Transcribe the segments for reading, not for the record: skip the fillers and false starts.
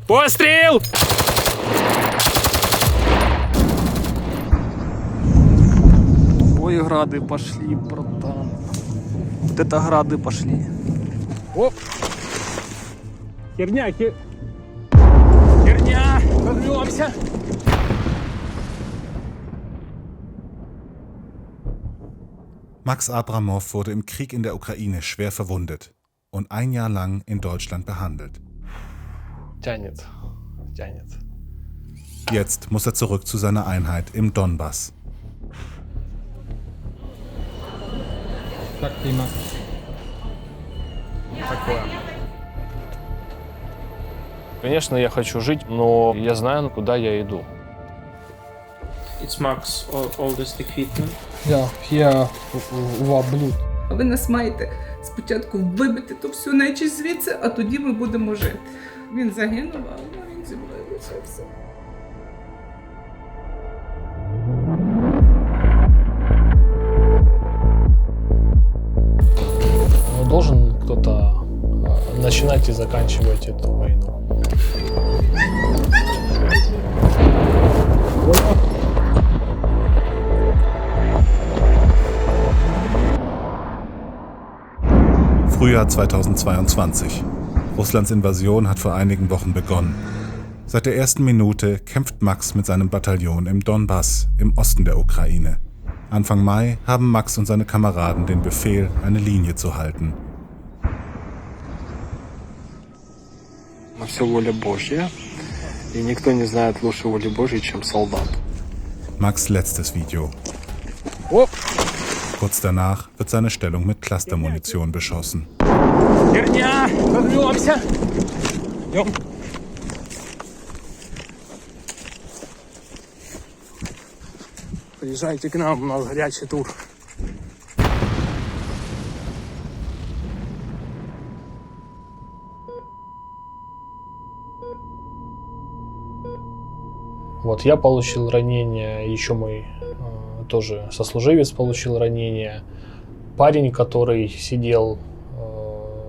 Пострел! Ой, грады пошли, братан. Вот это грады пошли. Оп! Херня! Рвемся! Max Abramow wurde im Krieg in der Ukraine schwer verwundet und ein Jahr lang in Deutschland behandelt. Тянет. Jetzt muss er zurück zu seiner Einheit im Donbass. Как ты, Макс? Такое. Конечно, я хочу жить, но я знаю, куда я иду. It's Max, oldest equipment. Yeah, here блуд. Ви нас маєте спочатку вибити ту всю нечість звідси, а тоді ми будемо жити. Він загинув, а він зі мною лишився. Должен кто-то начинать и заканчивать эту войну. Frühjahr 2022. Russlands Invasion hat vor einigen Wochen begonnen. Seit der ersten Minute kämpft Max mit seinem Bataillon im Donbass, im Osten der Ukraine. Anfang Mai haben Max und seine Kameraden den Befehl, eine Linie zu halten. Все воля Божья, и никто не знает лучше воли Божьей, чем солдат. Max' letztes Video. Kurz danach wird seine Stellung mit Clustermunition beschossen. Херня! Рвемся! Идем! Приезжайте к нам, у нас горячий тур. Вот я получил ранение, еще мой тоже сослуживец получил ранение. Парень, который сидел,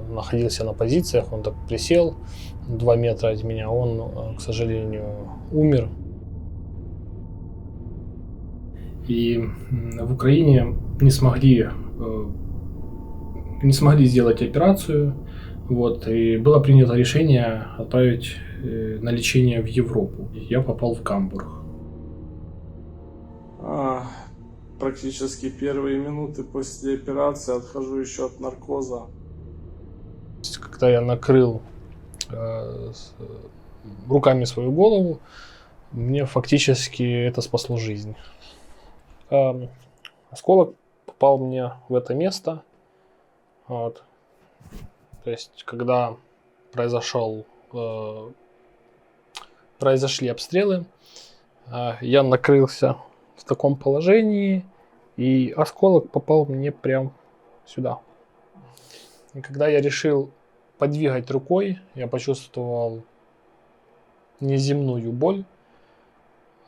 находился на позициях, он так присел 2 метра от меня, он, к сожалению, умер. И в Украине не смогли сделать операцию, вот, и было принято решение отправить на лечение в Европу. Я попал в Гамбург. Практически первые минуты после операции отхожу еще от наркоза. Когда я накрыл руками свою голову, мне фактически это спасло жизнь. Осколок попал мне в это место. Вот. То есть, когда произошли обстрелы, я накрылся в таком положении, и осколок попал мне прям сюда. И когда я решил подвигать рукой, я почувствовал неземную боль.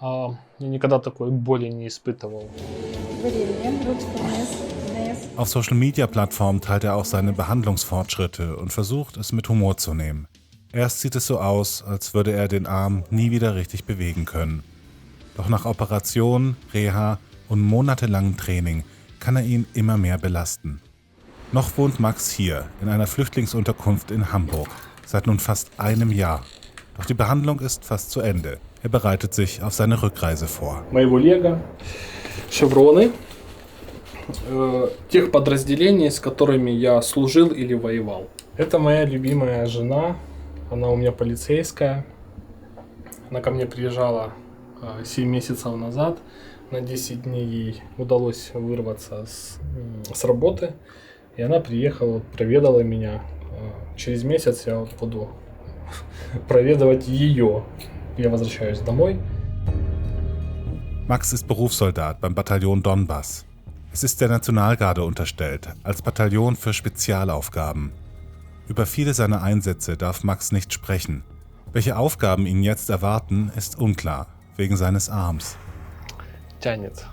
Я никогда такой боли не испытывал. Auf Social-Media-Plattformen teilt er auch seine Behandlungsfortschritte und versucht, es mit Humor zu nehmen. Erst sieht es so aus, als würde er den Arm nie wieder richtig bewegen können. Doch nach Operationen, Reha und monatelangem Training kann er ihn immer mehr belasten. Noch wohnt Max hier, in einer Flüchtlingsunterkunft in Hamburg, seit nun fast einem Jahr. Doch die Behandlung ist fast zu Ende. Er bereitet sich auf seine Rückreise vor. Моего лего, шевроны тех подразделений, с которыми я служил или воевал. Это моя любимая жена, она у меня полицейская. Она ко мне приезжала 7 месяцев назад. На 10 дней ей удалось вырваться с работы. И она приехала, проведала меня. Через месяц я буду проведывать ее. Я возвращаюсь домой. Max ist Berufssoldat beim Bataillon Donbass. Es ist der Nationalgarde unterstellt, als Bataillon für Spezialaufgaben. Über viele seiner Einsätze darf Max nicht sprechen. Welche Aufgaben ihn jetzt erwarten, ist unklar, wegen seines Arms. Тянет.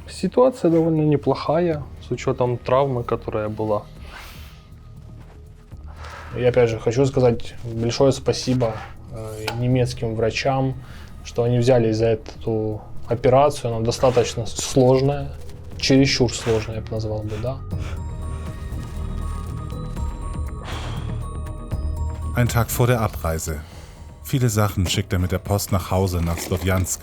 Ситуация довольно неплохая, с учетом травмы, которая была. И опять же, хочу сказать большое спасибо немецким врачам, что они взялись за эту операцию. Она достаточно сложная, чересчур сложная, я бы назвал бы, да. Ein Tag vor der Abreise. Viele Sachen schickt er mit der Post nach Hause nach Slowjansk,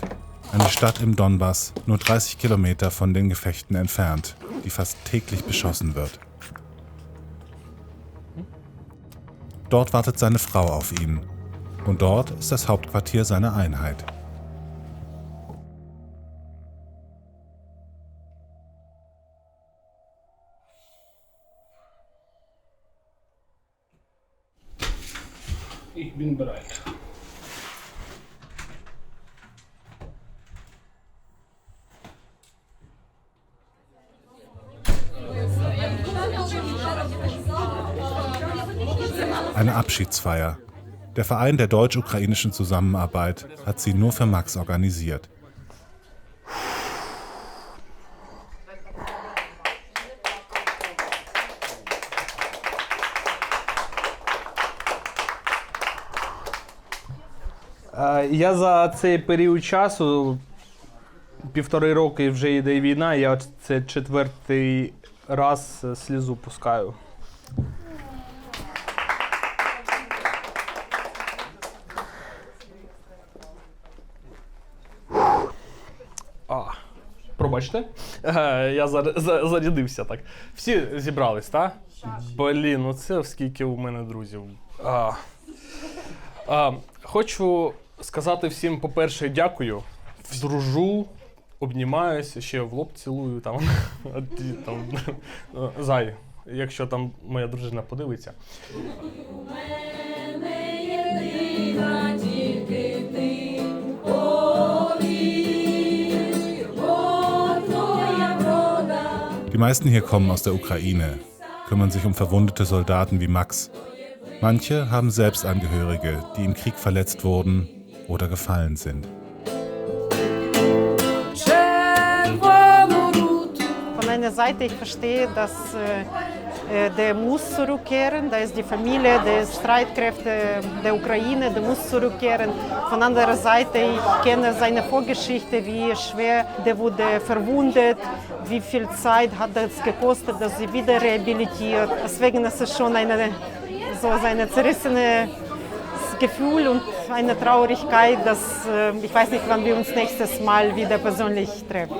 eine Stadt im Donbass, nur 30 Kilometer von den Gefechten entfernt, die fast täglich beschossen wird. Dort wartet seine Frau auf ihn. Und dort ist das Hauptquartier seiner Einheit. Ich bin bereit. Eine Abschiedsfeier. Der Verein der deutsch-ukrainischen Zusammenarbeit hat sie nur für Max organisiert. Я за цей період часу, 1,5 роки вже йде війна, я це 4-й раз слізу пускаю. Пробачте, я зарядився так. Всі зібрались, так? Блін, ну це скільки у мене друзів. Хочу сказати всім, по-перше, дякую. Дружу, обнімаюся, ще в лоб цілую, там, зай, якщо там моя дружина подивиться. Die meisten hier kommen aus der Ukraine, kümmern sich um verwundete Soldaten wie Max. Manche haben selbst Angehörige, die im Krieg verletzt wurden oder gefallen sind. Von einer Seite, ich verstehe, dass der muss zurückkehren, da ist die Familie der Streitkräfte der Ukraine, der muss zurückkehren. Von anderer Seite, ich kenne seine Vorgeschichte, wie schwer der wurde verwundet, wie viel Zeit hat das gekostet, dass sie wieder rehabilitiert. Deswegen ist es schon so ein zerrissenes Gefühl und eine Traurigkeit, dass ich weiß nicht, wann wir uns nächstes Mal wieder persönlich treffen.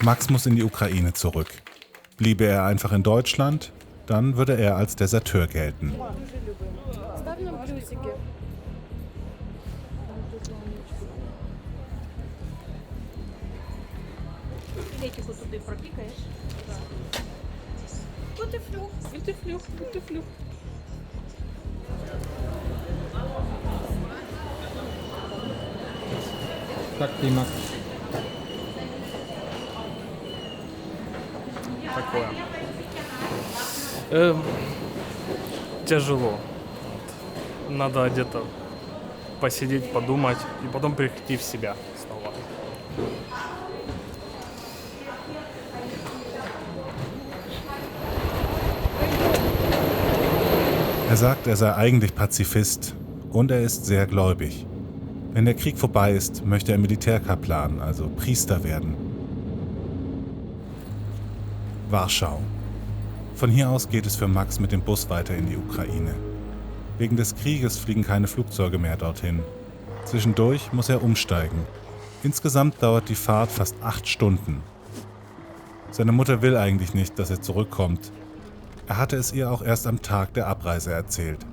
Max muss in die Ukraine zurück. Bliebe er einfach in Deutschland, dann würde er als Deserteur gelten. Так, Климак. Такое. Тяжело. Надо где-то посидеть, подумать и потом прийти в себя снова. Er sagt, er sei eigentlich Pazifist und er ist sehr gläubig. Wenn der Krieg vorbei ist, möchte er Militärkaplan, also Priester werden. Warschau. Von hier aus geht es für Max mit dem Bus weiter in die Ukraine. Wegen des Krieges fliegen keine Flugzeuge mehr dorthin. Zwischendurch muss er umsteigen. Insgesamt dauert die Fahrt fast 8 Stunden. Seine Mutter will eigentlich nicht, dass er zurückkommt. Er hatte es ihr auch erst am Tag der Abreise erzählt.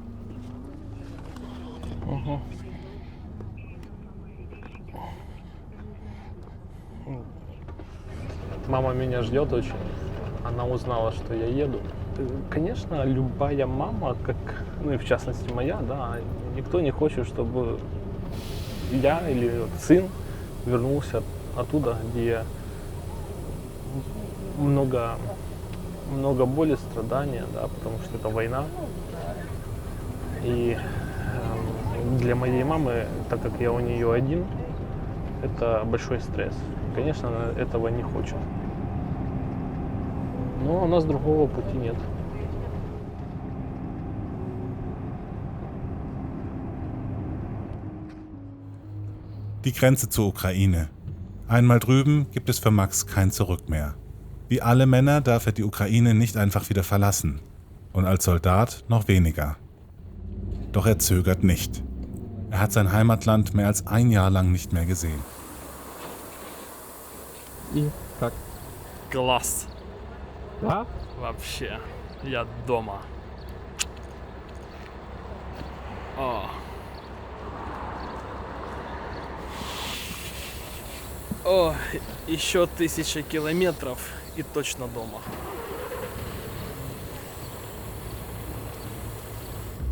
Мама меня ждет очень. Она узнала, что я еду. Конечно, любая мама, как, ну и в частности моя, да, никто не хочет, чтобы я или сын вернулся оттуда, где много боли, страдания, да, потому что это война. И для моей мамы, так как я у нее один, это большой стресс. Конечно, она этого не хочет. Но у нас другого пути нет. Die Grenze zur Ukraine. Einmal drüben gibt es für Max kein Zurück mehr. Wie alle Männer darf er die Ukraine nicht einfach wieder verlassen. Und als Soldat noch weniger. Doch er zögert nicht. Er hat sein Heimatland mehr als ein Jahr lang nicht mehr gesehen. Класс. Да? Вообще. Я дома. О, еще 1000 километров и точно дома.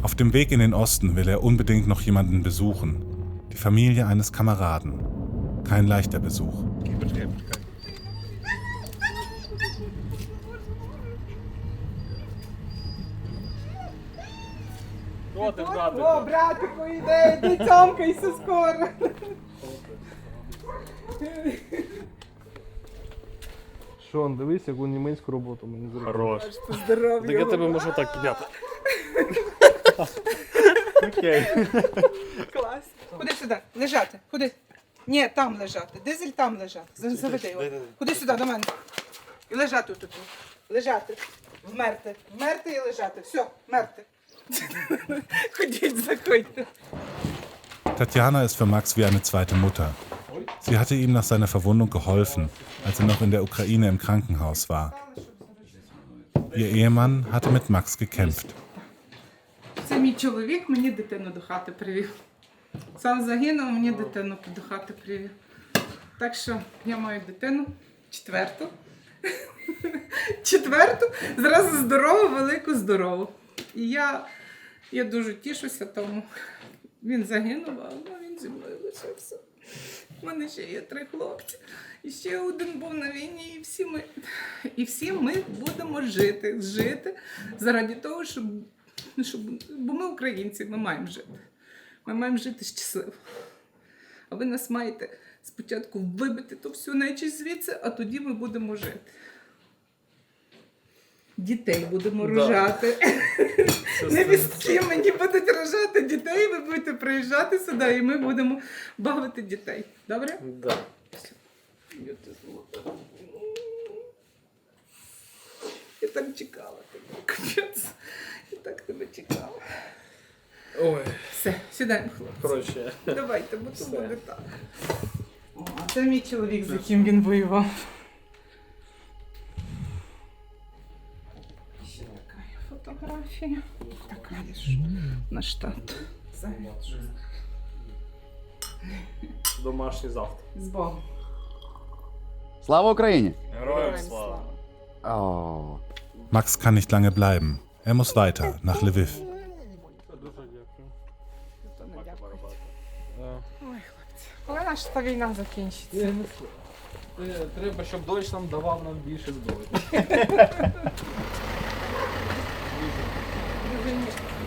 Auf dem Weg in den Osten will er unbedingt noch jemanden besuchen. Die Familie eines Kameraden. Kein leichter Besuch. О, братику, іде, іди, цьомкайся скоро. Шон, дивись, яку німецьку роботу мені зробив. Хорош. Здоров'я. Так я тебе можу так підняти. Окей. Клас. Ходи сюди, лежати, ходи. Ні, там лежати, дизель там лежати. Заведи його. Ходи сюди, до мене. І лежати тут. Лежати. Вмерти. Вмерти і лежати. Все, вмерти. Ходіть, заходьте. Tatjana ist für Max wie eine zweite Mutter. Sie hatte ihm nach seiner Verwundung geholfen, als er noch in der Ukraine im Krankenhaus war. Ihr Ehemann hatte mit Max gekämpft. Це мій чоловік мені дитину до хати привів. Сам загинув, мені дитину до хати привів. Так що я маю дитину, четверту. Четверту, зразу здорову, велику здорову. І я дуже тішуся тому. Він загинув, але він зі мною лишився. У мене ще є 3 хлопці. І ще один був на війні, і всі ми будемо жити заради того, бо ми українці, ми маємо жити. Ми маємо жити щасливо. А ви нас маєте спочатку вибити ту всю нечисть звідси, а тоді ми будемо жити. Дітей будемо рожати. Невістки мені будуть рожати дітей, ви будете приїжджати сюди, і ми будемо бавити дітей. Добре? Да. Я так чекала тебе, капець. Я так тебе чекала. Ой, Все, сідаємо, хлопці. короче. Давайте, бо то буде так. О, а це мій чоловік, з яким він воював. Ще така є фотографія. Така є ж наш тато. Домашній завтра. З Богом. Слава Україні! Героям слава. Oh. Max kann nicht lange bleiben. Er muss weiter, nach Lviv. Ой, хлопці. Коли наша та війна закінчиться? Треба, щоб дощ нам давав нам більше зброї.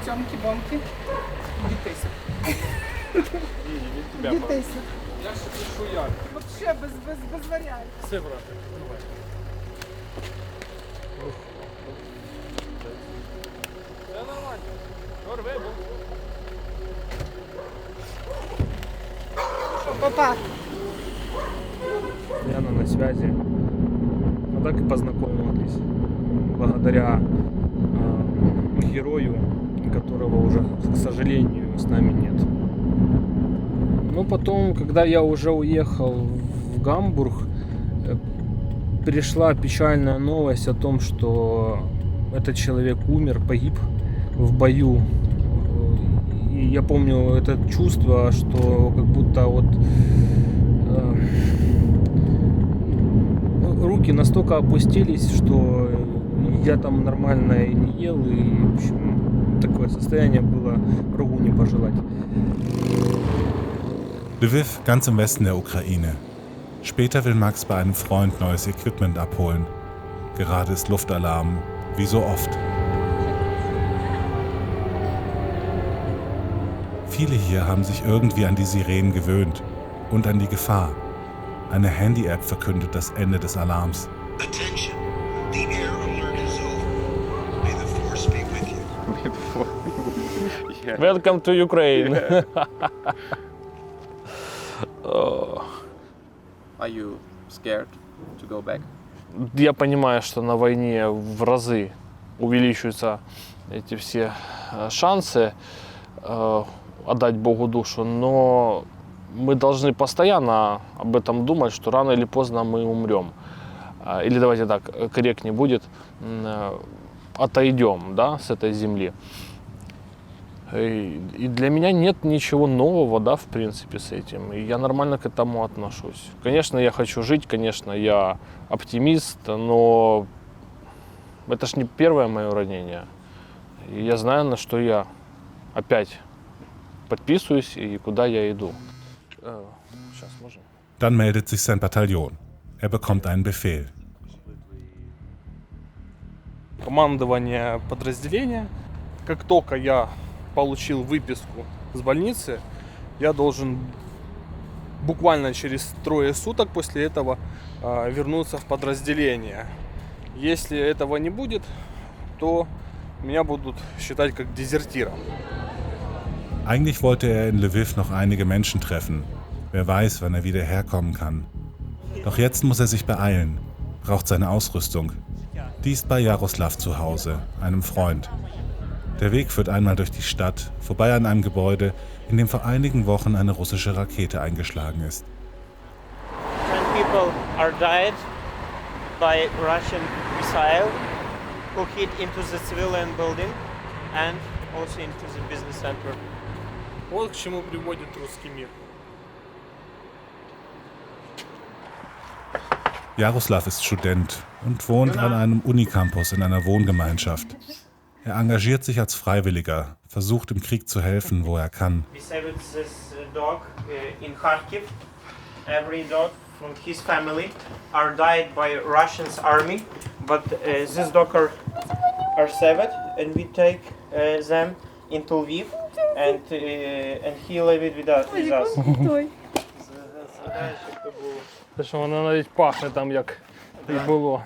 Цьомки-бомки. Дітейся. Від тебе. Дітейся. Я ще пишу як. Вообще без варіантів. Все, брате. Давай. Все нормально. Рви, Папа. Яна на связи. Ну так и познакомились. Благодаря герою, которого уже, к сожалению, с нами нет. Но потом, когда я уже уехал в Гамбург, пришла печальная новость о том, что этот человек умер, погиб в бою. И я помню это чувство, что как будто вот руки настолько опустились, что я там нормально и не ел, и в общем, такое состояние было врагу не пожелать. Lviv, ganz im Westen der Ukraine. Später will Max bei einem Freund neues Equipment abholen. Gerade ist Luftalarm, wie so oft. Viele hier haben sich irgendwie an die Sirenen gewöhnt und an die Gefahr. Eine Handy-App verkündet das Ende des Alarms. Attention. The air alert is over. May the force be with you. Welcome to Ukraine. Are you scared to go back? Я понимаю, что на войне в разы увеличиваются эти все шансы отдать Богу душу, но мы должны постоянно об этом думать, что рано или поздно мы умрем. Или давайте так, корректнее будет, отойдем, да, с этой земли. И для меня нет ничего нового, да, в принципе, с этим. И я нормально к этому отношусь. Конечно, я хочу жить, конечно, я оптимист, но это ж не первое мое ранение. И я знаю, на что я опять подписываюсь и куда я иду. Сейчас, можно? Dann meldet sich sein Bataillon. Er bekommt einen Befehl. Командование подразделения. Как только я получил выписку с больницы, я должен буквально через 3 суток после этого вернуться в подразделение. Если этого не будет, то меня будут считать как дезертиром. Eigentlich wollte er in Lviv noch einige Menschen treffen. Wer weiß, wann er wieder herkommen kann. Doch jetzt muss er sich beeilen, braucht seine Ausrüstung. Die ist bei Jaroslav zu Hause, einem Freund. Der Weg führt einmal durch die Stadt, vorbei an einem Gebäude, in dem vor einigen Wochen eine russische Rakete eingeschlagen ist. 10 people are died by Russian missile who hit into the civilian building and also into the business center. Вот к чему приводит русский мир. Jaroslav ist Student und wohnt an einem Unicampus in einer Wohngemeinschaft. Er engagiert sich als Freiwilliger, versucht im Krieg zu helfen, wo er kann. We saved this dog in Kharkiv. Every dog from his family are died by Russian's army, but this dog are saved, and we take them into Lviv, and he lived with us. Те, що воно навіть пахне там, як і було.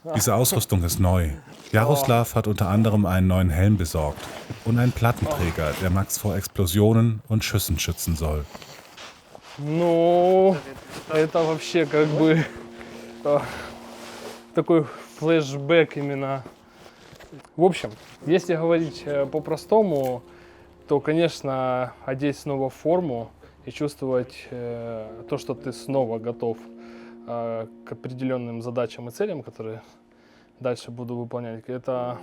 Diese Ausrüstung ist neu. Jaroslav hat unter anderem einen neuen Helm besorgt und einen Plattenträger, der Max vor Explosionen und Schüssen schützen soll. Ну, это вообще как бы такой флешбэк именно. В общем, если говорить по-простому, то, конечно, одеть снова форму и чувствовать то, что ты снова готов к определенным задачам и целям, которые дальше буду выполнять, это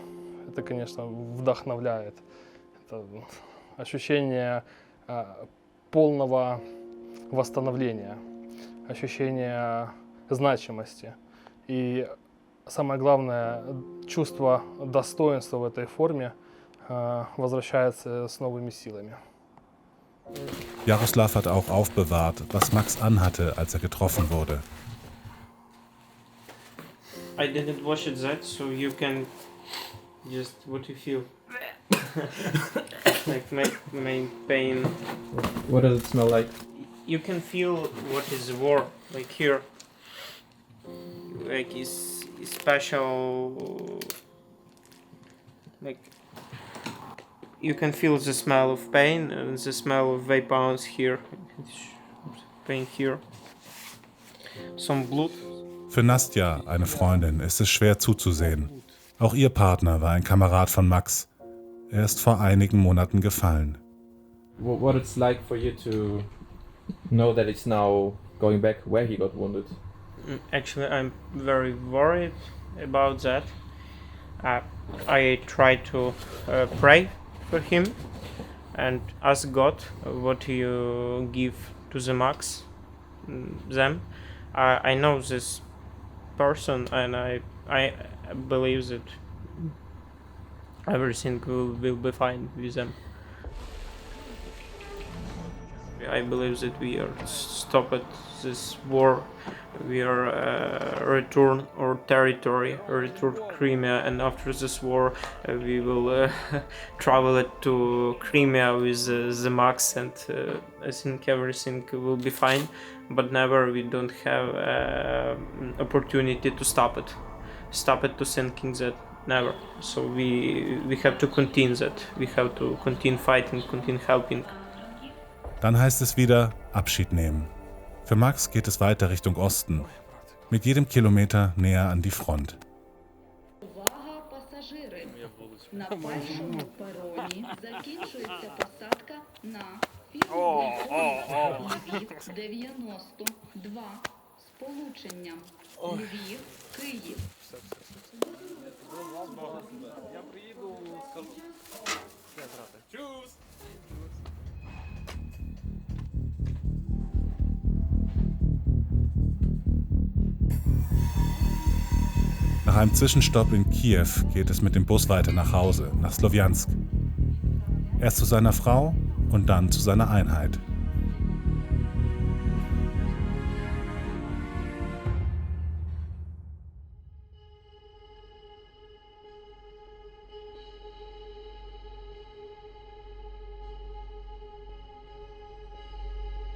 конечно, вдохновляет. Это ощущение полного восстановления, ощущение значимости и, самое главное, чувство достоинства в этой форме возвращается с новыми силами. Jaroslav hat auch aufbewahrt, was Max anhatte, als er getroffen wurde. I didn't wash it that, so you can just what you feel. Like main pain. What does it smell like? You can feel what is war, like here. Like is special. Like you can feel the smell of pain and the smell of weapons here. Pain here. Some blood. Für Nastja, eine Freundin, ist es schwer zuzusehen. Auch ihr Partner war ein Kamerad von Max. Er ist vor einigen Monaten gefallen. What it's like for you to know that it's now going back where he got wounded? Actually, I'm very worried about that. I try to pray for him and ask God what you give to the Max them. I know this person and I believe that everything will be fine with them. I believe that we are stopped this war. We are return our territory, return Crimea, and after this war we will travel to Crimea with the Max, and I think everything will be fine. but never we don't have opportunity to stop it to thinking that never. So we have to continue that. We have to continue fighting, continue helping. Dann heißt es wieder Abschied nehmen. Für Max geht es weiter Richtung Osten, mit jedem Kilometer näher an die Front. Увага, пасажири! На першому пероні закінчується посадка на Львів 92 з полученням Львів, Київ. Я приїду, скажу. Чус! Nach einem Zwischenstopp in Kiew geht es mit dem Bus weiter nach Hause, nach Slowjansk. Erst zu seiner Frau und dann zu seiner Einheit.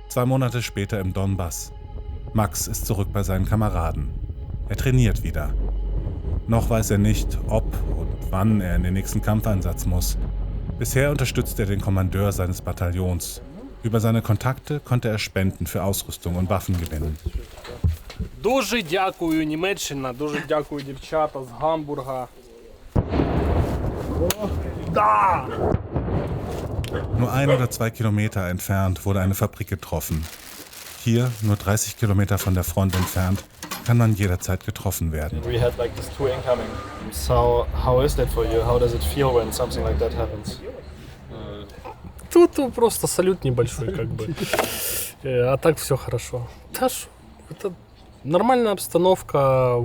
Zwei Monate später im Donbass. Max ist zurück bei seinen Kameraden. Er trainiert wieder. Noch weiß er nicht, ob und wann er in den nächsten Kampfeinsatz muss. Bisher unterstützt er den Kommandeur seines Bataillons. Über seine Kontakte konnte er Spenden für Ausrüstung und Waffen gewinnen. Дуже дякую, Німеччина, дуже дякую, дівчата з Гамбурга. Да! Nur 1 oder 2 Kilometer entfernt wurde eine Fabrik getroffen. Hier, nur 30 Kilometer von der Front entfernt, kann man jederzeit getroffen werden. We had like this 2 incoming. So how is that for you? How does it feel when something like that happens? Тут просто салют небольшой, как бы. А так все хорошо. Это нормальная обстановка.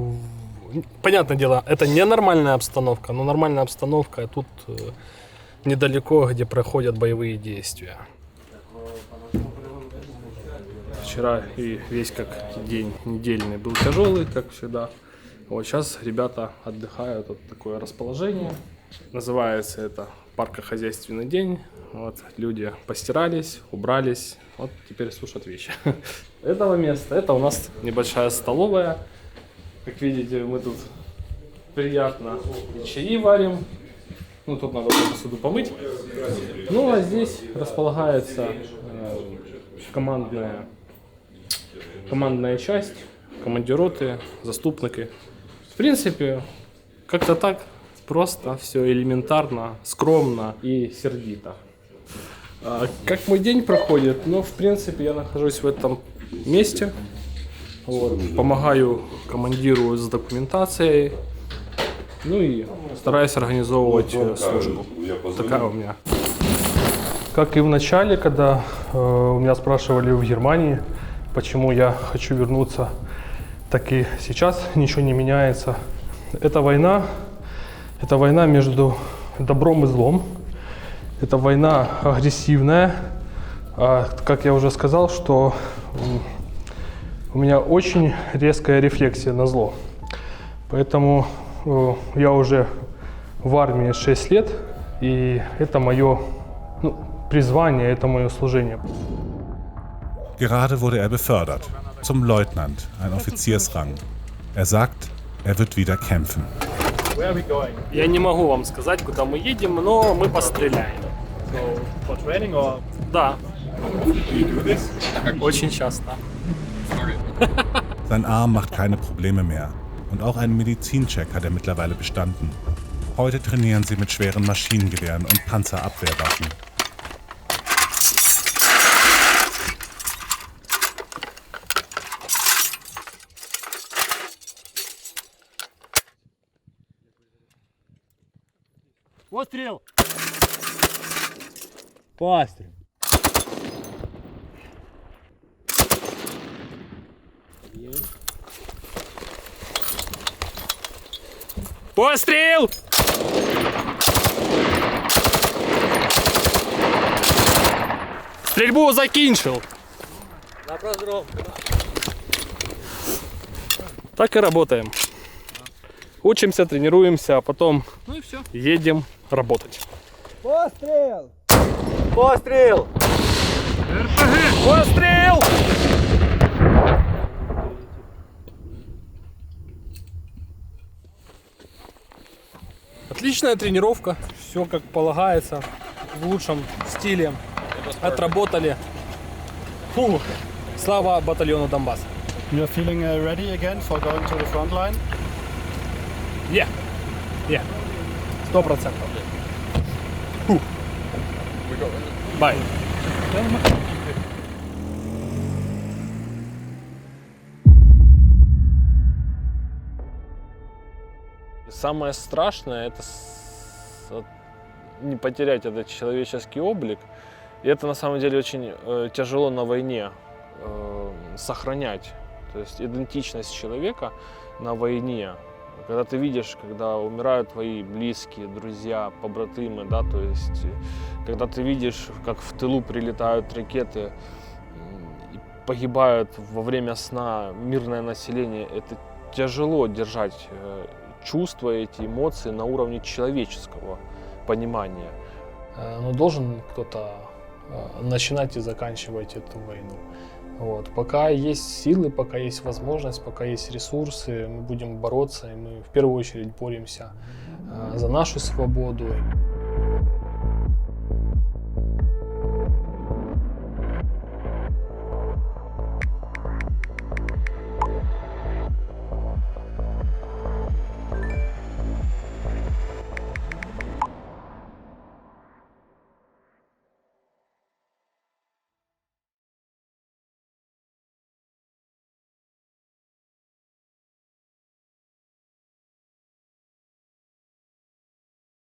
Понятное дело, это не нормальная обстановка, но нормальная обстановка тут недалеко, где проходят боевые действия. Вчера и весь как день недельный был тяжелый, как всегда. Вот сейчас ребята отдыхают, вот такое расположение. Называется это паркохозяйственный день. Вот люди постирались, убрались, вот теперь сушат вещи. Этого места, это у нас небольшая столовая. Как видите, мы тут приятно чаи варим. Ну, тут надо посуду помыть. Ну, а здесь располагается командная часть, командироты, заступники. В принципе, как-то так просто, все элементарно, скромно и сердито. Как мой день проходит? Ну, в принципе, я нахожусь в этом месте. Вот, помогаю командиру с документацией. Ну и стараюсь организовывать службу. Такая у меня. Как и в начале, когда у меня спрашивали в Германии, почему я хочу вернуться, так и сейчас ничего не меняется. Это война между добром и злом. Это война агрессивная. Как я уже сказал, что у меня очень резкая рефлексия на зло. Поэтому я уже в армии 6 лет, и это мое призвание, это мое служение. Gerade wurde er befördert, zum Leutnant, ein Offiziersrang. Er sagt, er wird wieder kämpfen. Я не могу вам сказать, куда мы едем, но мы постреляем. For training or? Да. Очень часто. Sein Arm macht keine Probleme mehr. Und auch einen Medizincheck hat er mittlerweile bestanden. Heute trainieren sie mit schweren Maschinengewehren und Panzerabwehrwaffen. Пострел! Пострел! Пострел! Стрельбу закінчив. На прозром. Так и работаем. Учимся, тренируемся, а потом едем работать. Пострел! Пострел! РПГ! Пострел! Отличная тренировка, все как полагается, в лучшем стиле. Отработали. Фу. Слава батальону Донбасс. You're feeling ready again for going to the front line? Yeah. 100%. Фу. Bye. Самое страшное это не потерять этот человеческий облик. И это на самом деле очень тяжело на войне сохранять. То есть идентичность человека на войне. Когда ты видишь, когда умирают твои близкие, друзья, побратимы, да, то есть когда ты видишь, как в тылу прилетают ракеты и погибают во время сна мирное население, это тяжело держать чувства, эти эмоции на уровне человеческого понимания. Но должен кто-то начинать и заканчивать эту войну. Вот. Пока есть силы, пока есть возможность, пока есть ресурсы, мы будем бороться, и мы в первую очередь боремся за нашу свободу.